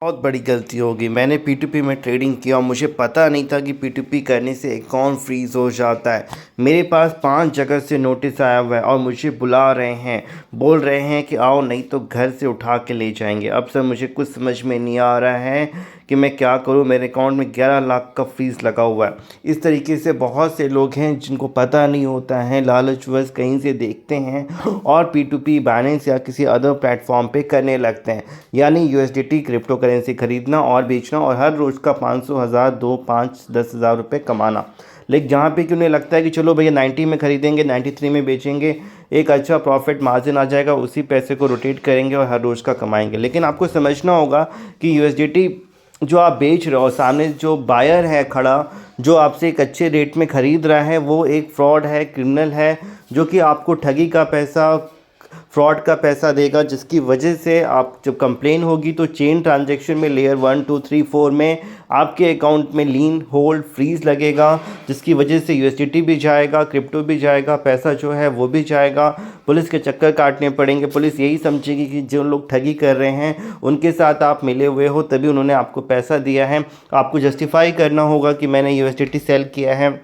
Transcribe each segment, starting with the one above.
बहुत बड़ी गलती होगी। मैंने P2P में ट्रेडिंग किया और मुझे पता नहीं था कि P2P करने से अकाउंट फ्रीज़ हो जाता है। मेरे पास 5 जगह से नोटिस आया हुआ है और मुझे बुला रहे हैं, बोल रहे हैं कि आओ नहीं तो घर से उठा के ले जाएंगे। अब सर मुझे कुछ समझ में नहीं आ रहा है कि मैं क्या करूं। मेरे अकाउंट में 11 लाख का फीस लगा हुआ है। इस तरीके से बहुत से लोग हैं जिनको पता नहीं होता है, लालचवश कहीं से देखते हैं और P2P बाइनेंस या किसी अदर प्लेटफॉर्म पे करने लगते हैं, यानी USDT क्रिप्टो करेंसी खरीदना और बेचना और हर रोज़ का 500, 1000, 2, 5, 10,000 रुपये कमाना। लेकिन जहाँ पे कि उन्हें लगता है कि चलो भैया 90 में खरीदेंगे, 93 में बेचेंगे, एक अच्छा प्रॉफिट मार्जिन आ जाएगा, उसी पैसे को रोटेट करेंगे और हर रोज़ का कमाएंगे। लेकिन आपको समझना होगा कि USDT जो आप बेच रहे हो, सामने जो बायर है खड़ा, जो आपसे एक अच्छे रेट में ख़रीद रहा है, वो एक फ्रॉड है, क्रिमिनल है, जो कि आपको ठगी का पैसा, फ्रॉड का पैसा देगा, जिसकी वजह से आप जब कंप्लेन होगी तो चेन ट्रांजैक्शन में लेयर 1, 2, 3, 4 में आपके अकाउंट में लीन होल्ड फ्रीज़ लगेगा, जिसकी वजह से USDT भी जाएगा, क्रिप्टो भी जाएगा, पैसा जो है वो भी जाएगा। पुलिस के चक्कर काटने पड़ेंगे। पुलिस यही समझेगी कि जो लोग ठगी कर रहे हैं उनके साथ आप मिले हुए हो, तभी उन्होंने आपको पैसा दिया है। आपको जस्टिफाई करना होगा कि मैंने USDT सेल किया है,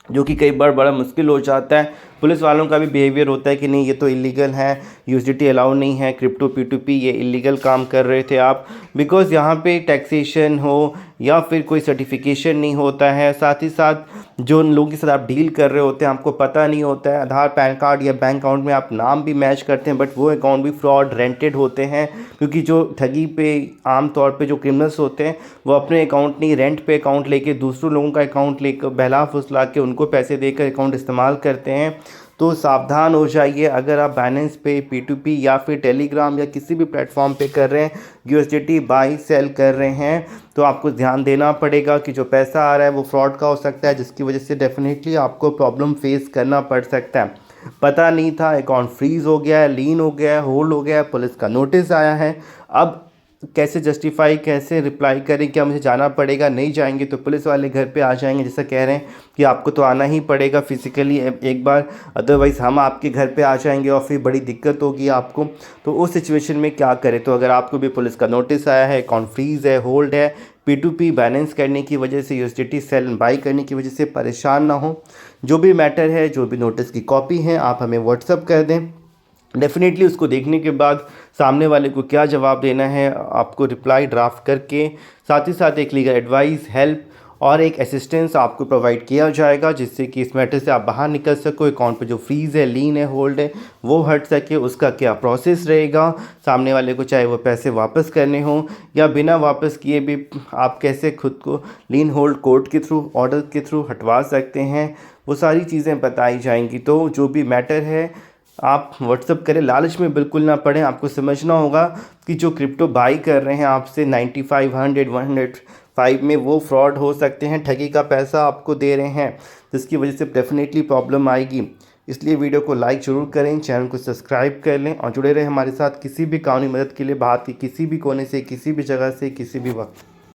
जो कि कई बार बड़ा मुश्किल हो जाता है। पुलिस वालों का भी बिहेवियर होता है कि नहीं ये तो इलीगल है, USDT अलाउ नहीं है, क्रिप्टो P2P ये इलीगल काम कर रहे थे आप, बिकॉज़ यहाँ पे टैक्सेशन हो या फिर कोई सर्टिफिकेशन नहीं होता है। साथ ही साथ जो उन लोगों के साथ आप डील कर रहे होते हैं आपको पता नहीं होता है। आधार, पैन कार्ड या बैंक अकाउंट में आप नाम भी मैच करते हैं, बट वो अकाउंट भी फ्रॉड रेंटेड होते हैं, क्योंकि जो ठगी पे आम तौर पे जो क्रिमिनल्स होते हैं वो अपने अकाउंट नहीं, रेंट पे अकाउंट लेके दूसरों लोगों का अकाउंट लेकर बहला फुसला के उनको पैसे देकर अकाउंट इस्तेमाल करते हैं। तो सावधान हो जाइए। अगर आप बाइनेंस पे, P2P या फिर टेलीग्राम या किसी भी प्लेटफॉर्म पे कर रहे हैं, USDT बाई सेल कर रहे हैं, तो आपको ध्यान देना पड़ेगा कि जो पैसा आ रहा है वो फ्रॉड का हो सकता है, जिसकी वजह से डेफिनेटली आपको प्रॉब्लम फेस करना पड़ सकता है। पता नहीं था, अकाउंट फ्रीज़ हो गया है, लीन हो गया है, होल्ड हो गया है, पुलिस का नोटिस आया है। अब कैसे जस्टिफाई, कैसे रिप्लाई करें? क्या मुझे जाना पड़ेगा? नहीं जाएंगे तो पुलिस वाले घर पे आ जाएंगे, जैसा कह रहे हैं कि आपको तो आना ही पड़ेगा फिज़िकली एक बार, अदरवाइज़ हम आपके घर पे आ जाएंगे और फिर बड़ी दिक्कत होगी आपको। तो उस सिचुएशन में क्या करें? तो अगर आपको भी पुलिस का नोटिस आया है, अकाउंट फ्रीज़ है, होल्ड है, P2P बैलेंस करने की वजह से, USDT सेल बाई करने की वजह से परेशान ना हो, जो भी मैटर है, जो भी नोटिस की कॉपी है, आप हमें व्हाट्सअप कर दें। डेफिनेटली उसको देखने के बाद सामने वाले को क्या जवाब देना है आपको रिप्लाई ड्राफ्ट करके, साथ ही साथ एक लीगल एडवाइस, हेल्प और एक असिस्टेंस आपको प्रोवाइड किया जाएगा, जिससे कि इस मैटर से आप बाहर निकल सको। अकाउंट पे जो फ्रीज़ है, लीन है, होल्ड है, वो हट सके। उसका क्या प्रोसेस रहेगा, सामने वाले को चाहे वो पैसे वापस करने हों या बिना वापस किए भी आप कैसे खुद को लीन होल्ड कोर्ट के थ्रू, ऑर्डर के थ्रू हटवा सकते हैं, वो सारी चीज़ें बताई जाएंगी। तो जो भी मैटर है आप व्हाट्सअप करें, लालच में बिल्कुल ना पड़ें। आपको समझना होगा कि जो क्रिप्टो बाई कर रहे हैं आपसे 95, 100, 105 में, वो फ्रॉड हो सकते हैं, ठगी का पैसा आपको दे रहे हैं, जिसकी वजह से डेफिनेटली प्रॉब्लम आएगी। इसलिए वीडियो को लाइक ज़रूर करें, चैनल को सब्सक्राइब कर लें और जुड़े रहें हमारे साथ किसी भी कानूनी मदद के लिए। बात की किसी भी कोने से, किसी भी जगह से, किसी भी वक्त।